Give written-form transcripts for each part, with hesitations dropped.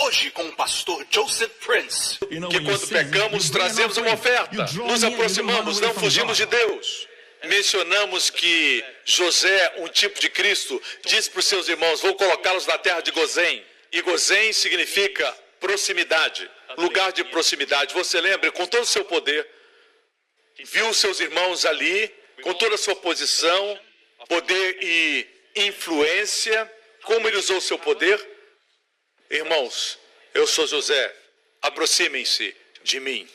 Hoje com o pastor Joseph Prince. Que quando pecamos, trazemos uma oferta, nos aproximamos, não fugimos de Deus. Mencionamos que José, um tipo de Cristo, disse para os seus irmãos: vou colocá-los na terra de Gozém. E Gozém significa proximidade, lugar de proximidade. Você lembra, com todo o seu poder, viu os seus irmãos ali, com toda a sua posição, poder e influência. Como ele usou o seu poder? Irmãos, eu sou José, aproximem-se de mim.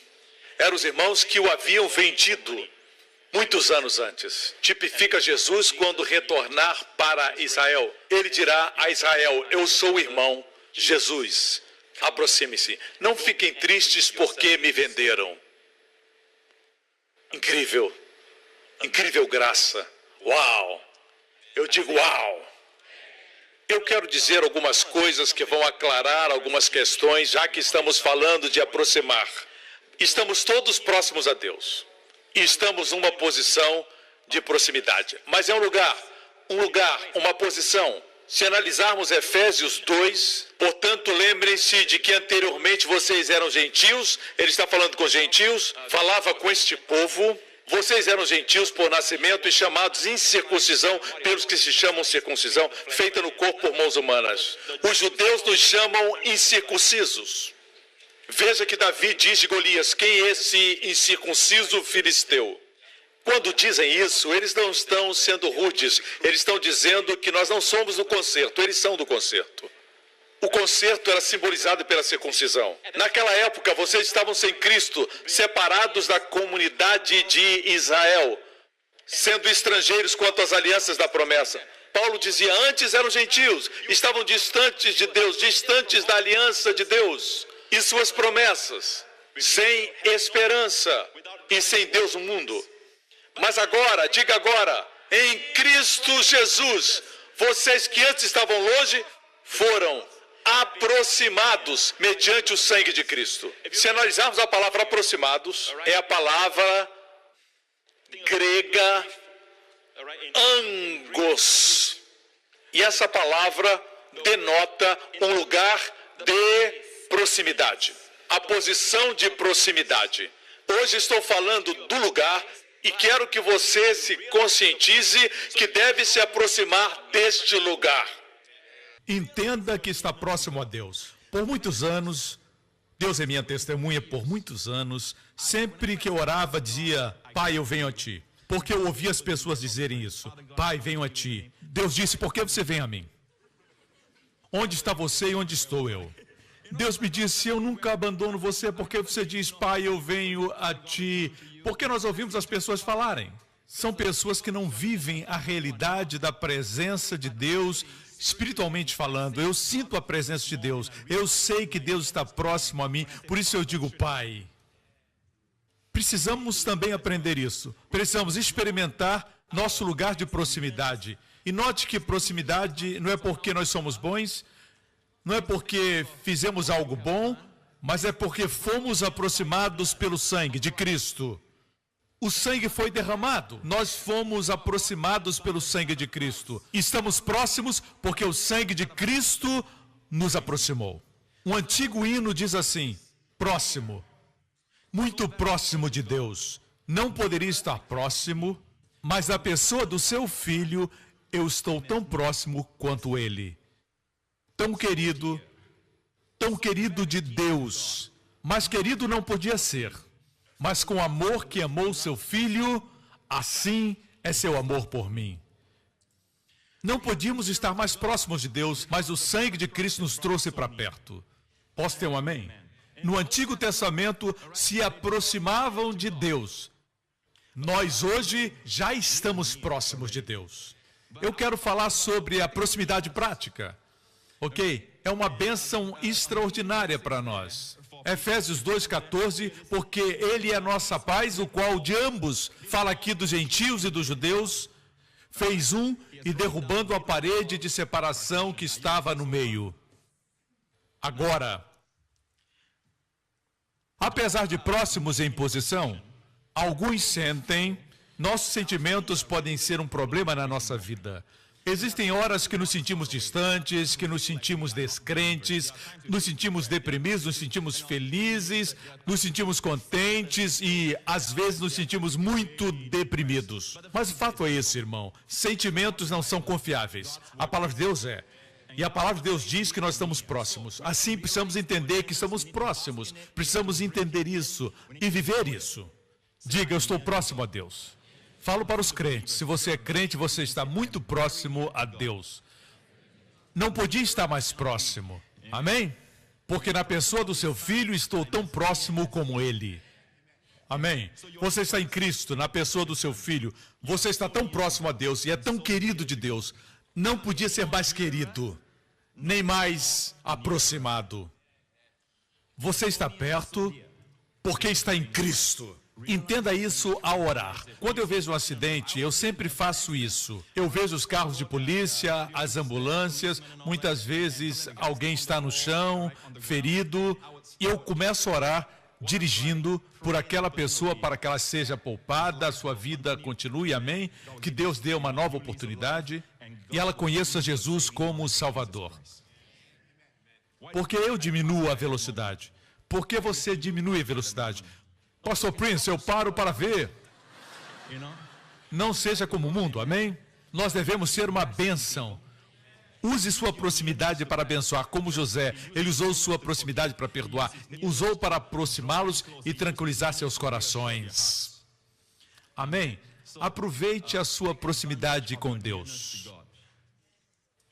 Eram os irmãos que o haviam vendido muitos anos antes. Tipifica Jesus quando retornar para Israel. Ele dirá a Israel: eu sou o irmão Jesus. Aproxime-se. Não fiquem tristes porque me venderam. Incrível. Incrível graça. Uau. Eu digo uau. Eu quero dizer algumas coisas que vão aclarar algumas questões, já que estamos falando de aproximar. Estamos todos próximos a Deus. E estamos numa posição de proximidade. Mas é um lugar, uma posição. Se analisarmos Efésios 2, portanto, lembrem-se de que anteriormente vocês eram gentios, ele está falando com gentios, falava com este povo. Vocês eram gentios por nascimento e chamados incircuncisão pelos que se chamam circuncisão, feita no corpo por mãos humanas. Os judeus nos chamam incircuncisos. Veja que Davi diz de Golias: quem é esse incircunciso filisteu? Quando dizem isso, eles não estão sendo rudes, eles estão dizendo que nós não somos do concerto, eles são do concerto. O concerto era simbolizado pela circuncisão. Naquela época, vocês estavam sem Cristo, separados da comunidade de Israel, sendo estrangeiros quanto às alianças da promessa. Paulo dizia: antes eram gentios, estavam distantes de Deus, distantes da aliança de Deus e suas promessas, sem esperança e sem Deus no mundo. Mas agora, diga agora, em Cristo Jesus, vocês que antes estavam longe, foram aproximados mediante o sangue de Cristo. Se analisarmos a palavra aproximados, é a palavra grega angos. E essa palavra denota um lugar de proximidade. A posição de proximidade. Hoje estou falando do lugar e quero que você se conscientize que deve se aproximar deste lugar. Entenda que está próximo a Deus. Por muitos anos, Deus é minha testemunha, por muitos anos, sempre que eu orava, dizia: Pai, eu venho a Ti. Porque eu ouvia as pessoas dizerem isso: Pai, venho a Ti. Deus disse: por que você vem a mim? Onde está você e onde estou eu? Deus me disse: eu nunca abandono você. Porque você diz: Pai, eu venho a Ti. Porque nós ouvimos as pessoas falarem. São pessoas que não vivem a realidade da presença de Deus. Espiritualmente falando, eu sinto a presença de Deus. Eu sei que Deus está próximo a mim. Por isso eu digo: Pai. Precisamos também aprender isso. Precisamos experimentar nosso lugar de proximidade. E note que proximidade não é porque nós somos bons, não é porque fizemos algo bom, mas é porque fomos aproximados pelo sangue de Cristo. O sangue foi derramado. Nós fomos aproximados pelo sangue de Cristo. Estamos próximos porque o sangue de Cristo nos aproximou. Um antigo hino diz assim: próximo, muito próximo de Deus. Não poderia estar próximo, mas na pessoa do seu Filho, eu estou tão próximo quanto Ele. Tão querido de Deus. Mas querido não podia ser. Mas com o amor que amou seu Filho, assim é seu amor por mim. Não podíamos estar mais próximos de Deus, mas o sangue de Cristo nos trouxe para perto. Posso ter um amém? No Antigo Testamento se aproximavam de Deus. Nós hoje já estamos próximos de Deus. Eu quero falar sobre a proximidade prática, ok? É uma bênção extraordinária para nós. Efésios 2,14, porque Ele é a nossa paz, o qual de ambos, fala aqui dos gentios e dos judeus, fez um e derrubando a parede de separação que estava no meio. Agora, apesar de próximos em posição, alguns sentem, nossos sentimentos podem ser um problema na nossa vida. Existem horas que nos sentimos distantes, que nos sentimos descrentes, nos sentimos deprimidos, nos sentimos felizes, nos sentimos contentes e, às vezes, nos sentimos muito deprimidos. Mas o fato é esse, irmão. Sentimentos não são confiáveis. A palavra de Deus é. E a palavra de Deus diz que nós estamos próximos. Assim, precisamos entender que estamos próximos. Precisamos entender isso e viver isso. Diga, eu estou próximo a Deus. Falo para os crentes, se você é crente, você está muito próximo a Deus. Não podia estar mais próximo. Amém? Porque na pessoa do seu filho estou tão próximo como ele. Amém? Você está em Cristo, na pessoa do seu filho. Você está tão próximo a Deus e é tão querido de Deus. Não podia ser mais querido, nem mais aproximado. Você está perto porque está em Cristo. Entenda isso ao orar. Quando eu vejo um acidente, eu sempre faço isso. Eu vejo os carros de polícia, as ambulâncias, muitas vezes alguém está no chão, ferido, e eu começo a orar dirigindo por aquela pessoa para que ela seja poupada, a sua vida continue, amém? Que Deus dê uma nova oportunidade e ela conheça Jesus como o Salvador. Porque eu diminuo a velocidade? Por que você diminui a velocidade? Pastor Prince, eu paro para ver. Não seja como o mundo, amém? Nós devemos ser uma bênção. Use sua proximidade para abençoar, como José. Ele usou sua proximidade para perdoar. Usou para aproximá-los e tranquilizar seus corações. Amém? Aproveite a sua proximidade com Deus.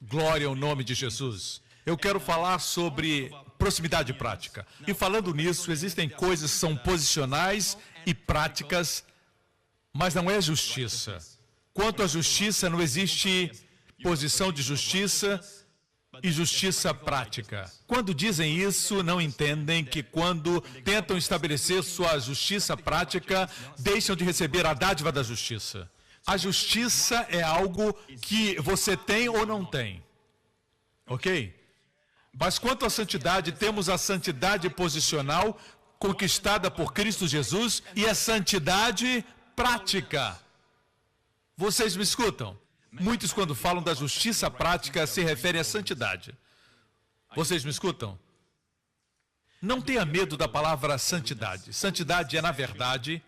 Glória ao nome de Jesus. Eu quero falar sobre proximidade prática. E falando nisso, existem coisas que são posicionais e práticas, mas não é justiça. Quanto à justiça, não existe posição de justiça e justiça prática. Quando dizem isso, não entendem que quando tentam estabelecer sua justiça prática, deixam de receber a dádiva da justiça. A justiça é algo que você tem ou não tem. Ok? Mas quanto à santidade, temos a santidade posicional conquistada por Cristo Jesus e a santidade prática. Vocês me escutam? Muitos, quando falam da justiça prática, se referem à santidade. Vocês me escutam? Não tenha medo da palavra santidade. Santidade é, na verdade,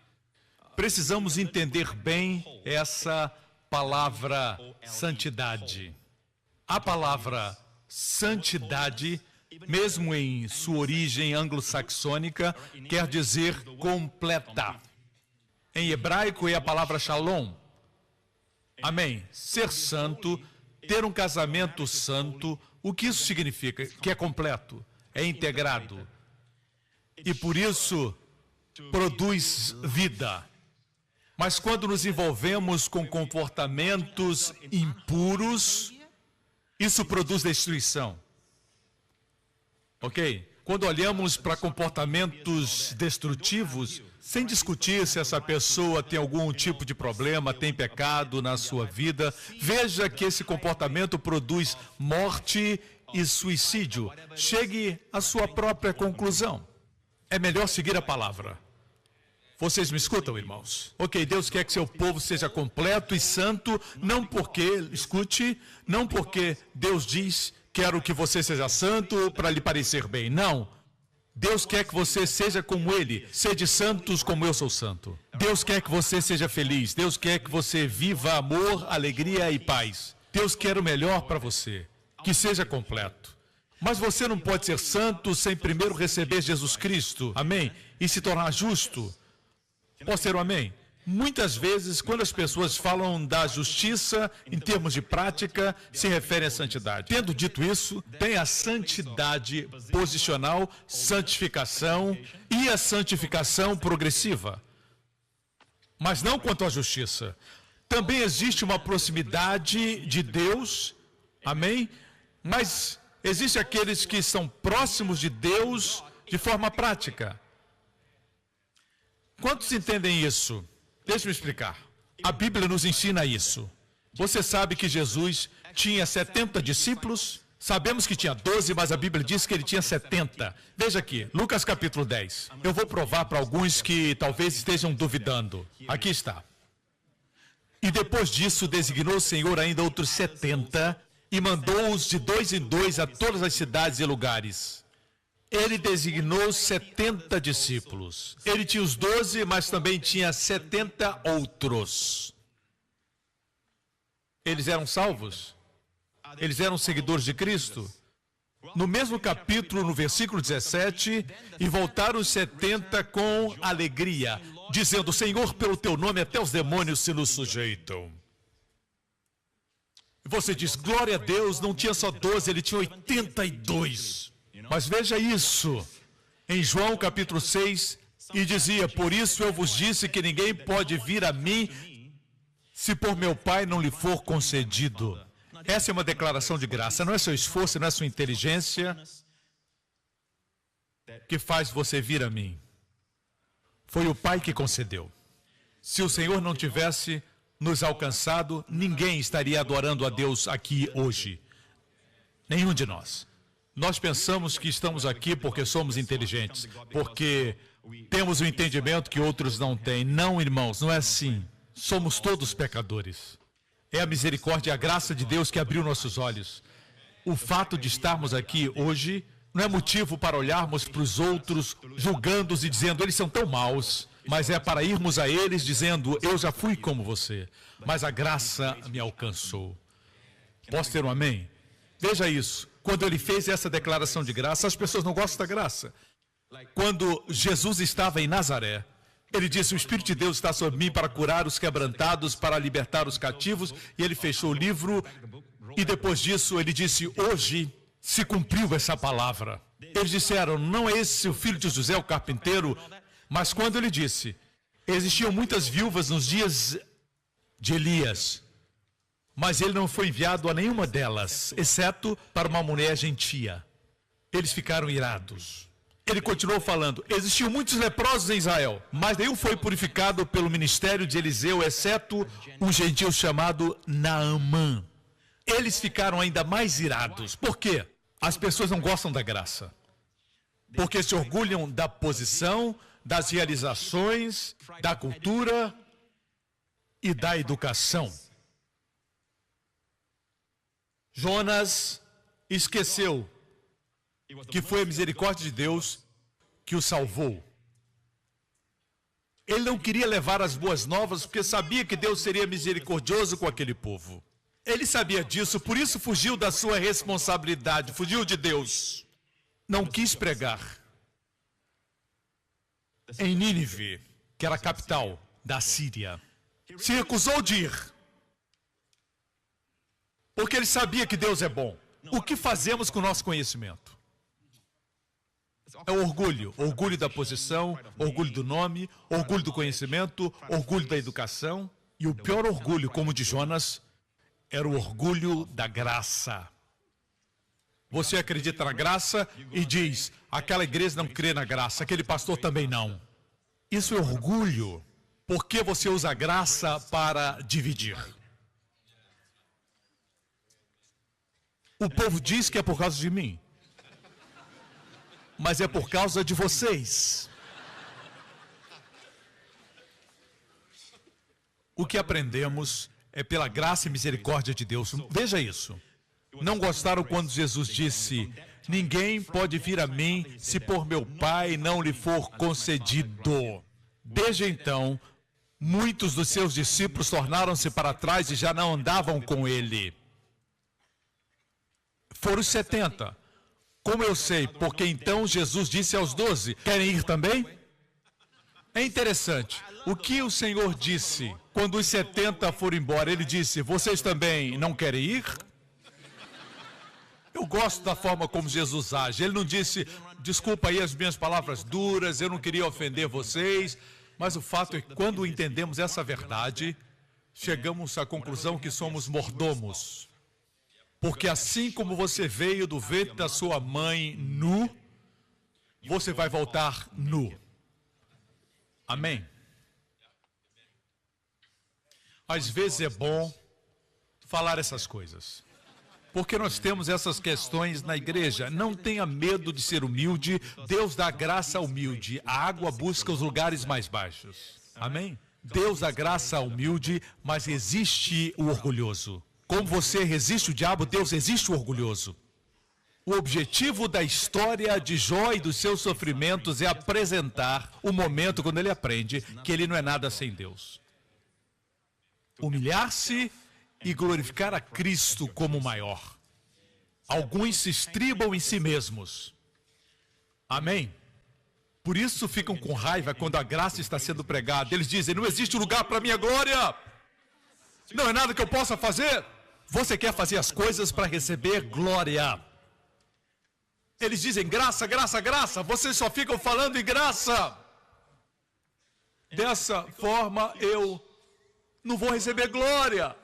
precisamos entender bem essa palavra santidade. A palavra santidade, mesmo em sua origem anglo-saxônica, quer dizer completa. Em hebraico é a palavra shalom. Amém. Ser santo, ter um casamento santo, o que isso significa? Que é completo, é integrado. E por isso produz vida. Mas quando nos envolvemos com comportamentos impuros, isso produz destruição. Ok? Quando olhamos para comportamentos destrutivos, sem discutir se essa pessoa tem algum tipo de problema, tem pecado na sua vida, veja que esse comportamento produz morte e suicídio. Chegue à sua própria conclusão. É melhor seguir a palavra. Vocês me escutam, irmãos? Ok, Deus quer que seu povo seja completo e santo, não porque, escute, não porque Deus diz, quero que você seja santo para lhe parecer bem. Não. Deus quer que você seja como Ele. Sede santos como eu sou santo. Deus quer que você seja feliz. Deus quer que você viva amor, alegria e paz. Deus quer o melhor para você. Que seja completo. Mas você não pode ser santo sem primeiro receber Jesus Cristo. Amém? E se tornar justo. Pode ser um amém? Muitas vezes, quando as pessoas falam da justiça, em termos de prática, se referem à santidade. Tendo dito isso, tem a santidade posicional, santificação e a santificação progressiva. Mas não quanto à justiça. Também existe uma proximidade de Deus, amém? Mas existem aqueles que são próximos de Deus de forma prática. Quantos entendem isso? Deixa eu explicar. A Bíblia nos ensina isso. Você sabe que Jesus tinha 70 discípulos? Sabemos que tinha 12, mas a Bíblia diz que ele tinha 70. Veja aqui, Lucas capítulo 10. Eu vou provar para alguns que talvez estejam duvidando. Aqui está. E depois disso, designou o Senhor ainda outros 70 e mandou-os de 2 em 2 a todas as cidades e lugares. Ele designou 70 discípulos. Ele tinha os 12, mas também tinha 70 outros. Eles eram salvos? Eles eram seguidores de Cristo? No mesmo capítulo, no versículo 17, e voltaram os 70 com alegria, dizendo: Senhor, pelo teu nome até os demônios se nos sujeitam. E você diz: glória a Deus, não tinha só 12, ele tinha 82. Mas veja isso, em João capítulo 6, e dizia: por isso eu vos disse que ninguém pode vir a mim se por meu Pai não lhe for concedido. Essa é uma declaração de graça, não é seu esforço, não é sua inteligência que faz você vir a mim. Foi o Pai que concedeu. Se o Senhor não tivesse nos alcançado, ninguém estaria adorando a Deus aqui hoje. Nenhum de nós. Nós pensamos que estamos aqui porque somos inteligentes, porque temos um entendimento que outros não têm. Não, irmãos, não é assim. Somos todos pecadores. É a misericórdia e a graça de Deus que abriu nossos olhos. O fato de estarmos aqui hoje não é motivo para olharmos para os outros, julgando-os e dizendo: eles são tão maus. Mas é para irmos a eles dizendo: eu já fui como você, mas a graça me alcançou. Posso ter um amém? Veja isso. Quando ele fez essa declaração de graça, as pessoas não gostam da graça. Quando Jesus estava em Nazaré, ele disse: o Espírito de Deus está sobre mim para curar os quebrantados, para libertar os cativos. E ele fechou o livro. E depois disso ele disse: hoje se cumpriu essa palavra. Eles disseram: não é esse o filho de José, o carpinteiro? Mas quando ele disse: existiam muitas viúvas nos dias de Elias, mas ele não foi enviado a nenhuma delas, exceto para uma mulher gentia. Eles ficaram irados. Ele continuou falando: existiam muitos leprosos em Israel, mas nenhum foi purificado pelo ministério de Eliseu, exceto um gentio chamado Naamã. Eles ficaram ainda mais irados. Por quê? As pessoas não gostam da graça. Porque se orgulham da posição, das realizações, da cultura e da educação. Jonas esqueceu que foi a misericórdia de Deus que o salvou. Ele não queria levar as boas novas porque sabia que Deus seria misericordioso com aquele povo. Ele sabia disso, por isso fugiu da sua responsabilidade, fugiu de Deus. Não quis pregar em Nínive, que era a capital da Síria. Se recusou de ir, porque ele sabia que Deus é bom. O que fazemos com o nosso conhecimento? É o orgulho. Orgulho da posição, orgulho do nome, orgulho do conhecimento, orgulho da educação. E o pior orgulho, como o de Jonas, era o orgulho da graça. Você acredita na graça e diz: aquela igreja não crê na graça, aquele pastor também não. Isso é orgulho, porque você usa a graça para dividir. O povo diz que é por causa de mim, mas é por causa de vocês. O que aprendemos é pela graça e misericórdia de Deus. Veja isso. Não gostaram quando Jesus disse: ninguém pode vir a mim se por meu Pai não lhe for concedido. Desde então, muitos dos seus discípulos tornaram-se para trás e já não andavam com ele. Foram os 70. Como eu sei? Porque então Jesus disse aos 12, querem ir também? É interessante. O que o Senhor disse quando os 70 foram embora? Ele disse: vocês também não querem ir? Eu gosto da forma como Jesus age. Ele não disse: desculpa aí as minhas palavras duras, eu não queria ofender vocês. Mas o fato é que quando entendemos essa verdade, chegamos à conclusão que somos mordomos. Porque assim como você veio do ventre da sua mãe nu, você vai voltar nu. Amém? Às vezes é bom falar essas coisas, porque nós temos essas questões na igreja. Não tenha medo de ser humilde. Deus dá graça ao humilde. A água busca os lugares mais baixos. Amém? Deus dá graça ao humilde, mas resiste o orgulhoso. Como você resiste o diabo, Deus resiste o orgulhoso. O objetivo da história de Jó e dos seus sofrimentos é apresentar o momento quando ele aprende que ele não é nada sem Deus. Humilhar-se e glorificar a Cristo como o maior. Alguns se estribam em si mesmos. Amém? Por isso ficam com raiva quando a graça está sendo pregada. Eles dizem, não existe lugar para a minha glória. Não é nada que eu possa fazer. Você quer fazer as coisas para receber glória. Eles dizem graça, graça, graça. Vocês só ficam falando em graça. Dessa forma eu não vou receber glória.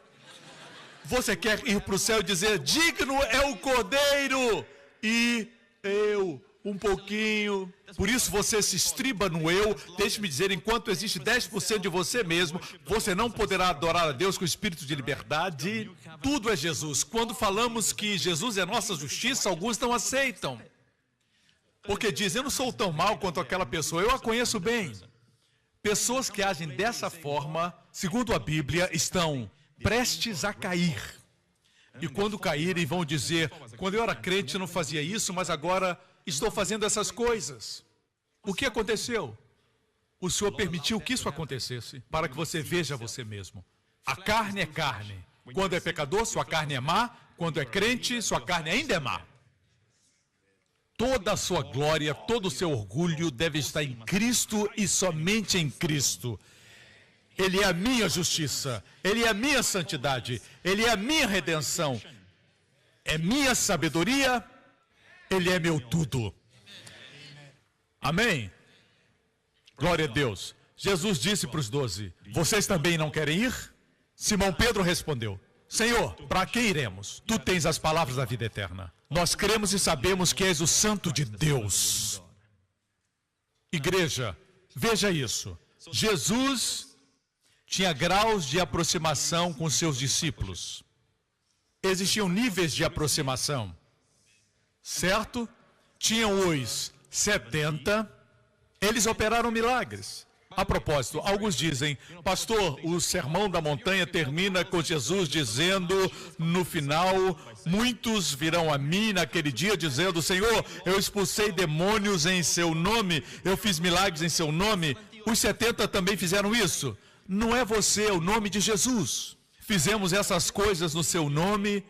Você quer ir para o céu e dizer, digno é o Cordeiro. E eu, um pouquinho. Por isso você se estriba no eu. Deixe-me dizer, enquanto existe 10% de você mesmo, você não poderá adorar a Deus com espírito de liberdade. Tudo é Jesus. Quando falamos que Jesus é nossa justiça, alguns não aceitam. Porque dizem, eu não sou tão mal quanto aquela pessoa, eu a conheço bem. Pessoas que agem dessa forma, segundo a Bíblia, estão prestes a cair. E quando caírem, vão dizer, quando eu era crente eu não fazia isso, mas agora estou fazendo essas coisas. O que aconteceu? O Senhor permitiu que isso acontecesse, para que você veja você mesmo. A carne é carne. Quando é pecador, sua carne é má. Quando é crente, sua carne ainda é má. Toda a sua glória, todo o seu orgulho deve estar em Cristo e somente em Cristo. Ele é a minha justiça, Ele é a minha santidade, Ele é a minha redenção, é minha sabedoria, Ele é meu tudo. Amém? Glória a Deus. Jesus disse para os 12, vocês também não querem ir? Simão Pedro respondeu, Senhor, para que iremos? Tu tens as palavras da vida eterna. Nós cremos e sabemos que és o Santo de Deus. Igreja, veja isso. Jesus tinha graus de aproximação com seus discípulos. Existiam níveis de aproximação, certo? Tinham os 70, eles operaram milagres. A propósito, alguns dizem, pastor, o sermão da montanha termina com Jesus dizendo, no final, muitos virão a mim naquele dia dizendo, Senhor, eu expulsei demônios em seu nome, eu fiz milagres em seu nome. Os 70 também fizeram isso. Não é você, é o nome de Jesus. Fizemos essas coisas no seu nome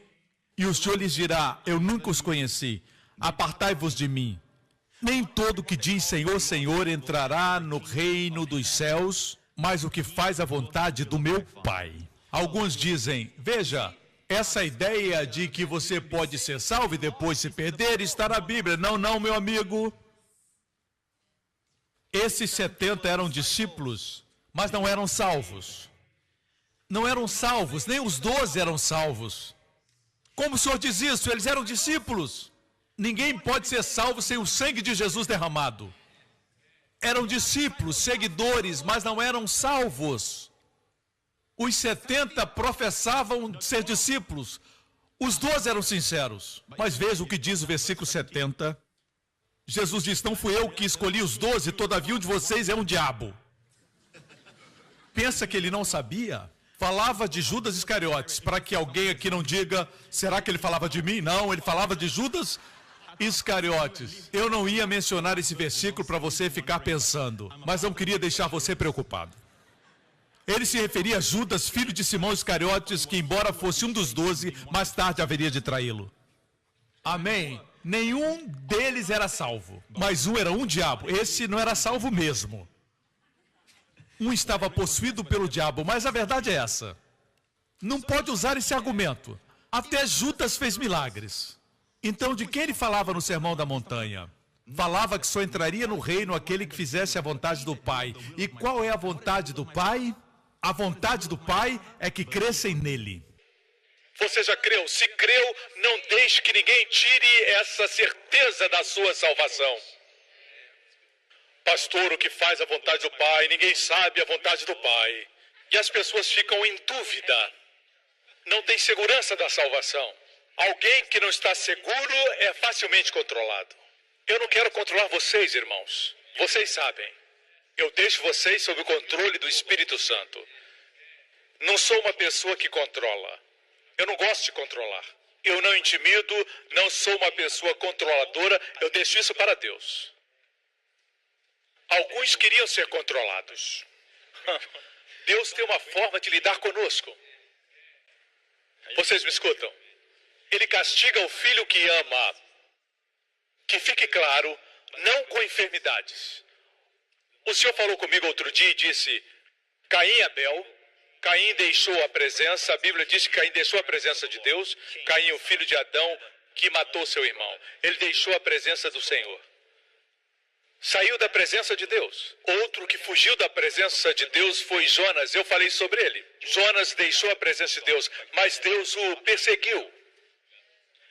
e o Senhor lhes dirá, eu nunca os conheci, apartai-vos de mim. Nem todo que diz Senhor, Senhor entrará no reino dos céus, mas o que faz a vontade do meu Pai. Alguns dizem, veja, essa ideia de que você pode ser salvo e depois se perder está na Bíblia. Não, não, meu amigo. Esses 70 eram discípulos, mas não eram salvos. Não eram salvos, nem os 12 eram salvos. Como o Senhor diz isso? Eles eram discípulos. Ninguém pode ser salvo sem o sangue de Jesus derramado. Eram discípulos, seguidores, mas não eram salvos. Os 70 professavam ser discípulos. Os 12 eram sinceros. Mas veja o que diz o versículo 70. Jesus diz, não fui eu que escolhi os 12, todavia um de vocês é um diabo. Pensa que ele não sabia? Falava de Judas Iscariotes, para que alguém aqui não diga, será que ele falava de mim? Não, ele falava de Judas Iscariotes. Eu não ia mencionar esse versículo para você ficar pensando, mas não queria deixar você preocupado. Ele se referia a Judas, filho de Simão Iscariotes, que embora fosse um dos 12, mais tarde haveria de traí-lo. Amém? Nenhum deles era salvo, mas um era um diabo. Esse não era salvo mesmo. Um estava possuído pelo diabo, mas a verdade é essa. Não pode usar esse argumento. Até Judas fez milagres. Então, de quem ele falava no Sermão da Montanha? Falava que só entraria no reino aquele que fizesse a vontade do Pai. E qual é a vontade do Pai? A vontade do Pai é que crescem nele. Você já creu? Se creu, não deixe que ninguém tire essa certeza da sua salvação. Pastor, o que faz a vontade do Pai? Ninguém sabe a vontade do Pai. E as pessoas ficam em dúvida. Não tem segurança da salvação. Alguém que não está seguro é facilmente controlado. Eu não quero controlar vocês, irmãos. Vocês sabem. Eu deixo vocês sob o controle do Espírito Santo. Não sou uma pessoa que controla. Eu não gosto de controlar. Eu não intimido, não sou uma pessoa controladora. Eu deixo isso para Deus. Alguns queriam ser controlados. Deus tem uma forma de lidar conosco. Vocês me escutam? Ele castiga o filho que ama. Que fique claro, não com enfermidades. O Senhor falou comigo outro dia e disse: Caim e Abel. Caim deixou a presença, a Bíblia diz que Caim deixou a presença de Deus. Caim, o filho de Adão, que matou seu irmão. Ele deixou a presença do Senhor. Saiu da presença de Deus. Outro que fugiu da presença de Deus foi Jonas. Eu falei sobre ele. Jonas deixou a presença de Deus, mas Deus o perseguiu.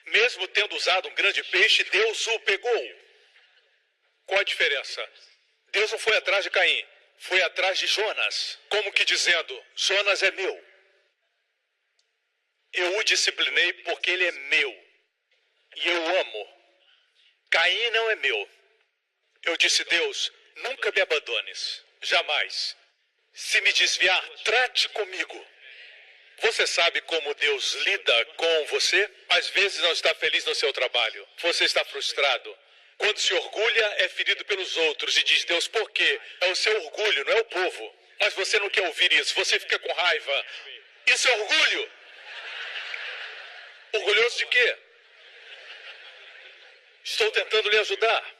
Mesmo tendo usado um grande peixe, Deus o pegou. Qual a diferença? Deus não foi atrás de Caim, foi atrás de Jonas. Como que dizendo, Jonas é meu. Eu o disciplinei porque ele é meu. E eu amo. Caim não é meu. Eu disse, Deus, nunca me abandones. Jamais. Se me desviar, trate comigo. Você sabe como Deus lida com você? Às vezes não está feliz no seu trabalho. Você está frustrado. Quando se orgulha, é ferido pelos outros e diz, Deus, por quê? É o seu orgulho, não é o povo. Mas você não quer ouvir isso, você fica com raiva. Isso é orgulho. Orgulhoso de quê? Estou tentando lhe ajudar.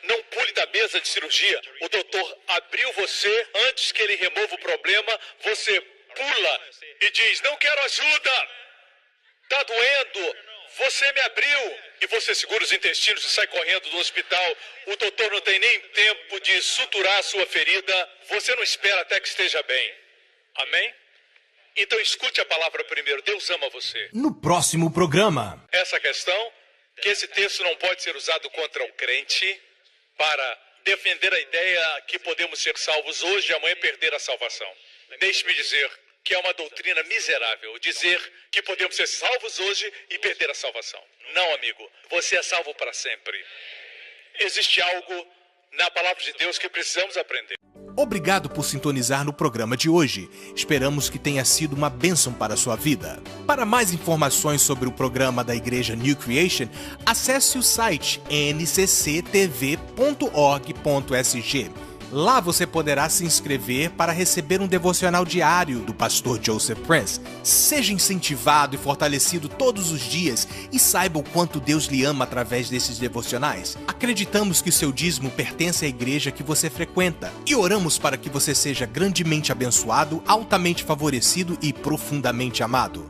Não pule da mesa de cirurgia. O doutor abriu você, antes que ele remova o problema, você pula e diz, não quero ajuda. Está doendo. Você me abriu. E você segura os intestinos e sai correndo do hospital. O doutor não tem nem tempo de suturar a sua ferida. Você não espera até que esteja bem. Amém? Então escute a palavra primeiro. Deus ama você. No próximo programa. Essa questão, que esse texto não pode ser usado contra o crente para defender a ideia que podemos ser salvos hoje e amanhã perder a salvação. Deixe-me dizer que é uma doutrina miserável dizer que podemos ser salvos hoje e perder a salvação. Não, amigo, você é salvo para sempre. Existe algo na palavra de Deus que precisamos aprender. Obrigado por sintonizar no programa de hoje. Esperamos que tenha sido uma bênção para a sua vida. Para mais informações sobre o programa da Igreja New Creation, acesse o site ncctv.org.sg. Lá você poderá se inscrever para receber um devocional diário do pastor Joseph Prince. Seja incentivado e fortalecido todos os dias e saiba o quanto Deus lhe ama através desses devocionais. Acreditamos que o seu dízimo pertence à igreja que você frequenta e oramos para que você seja grandemente abençoado, altamente favorecido e profundamente amado.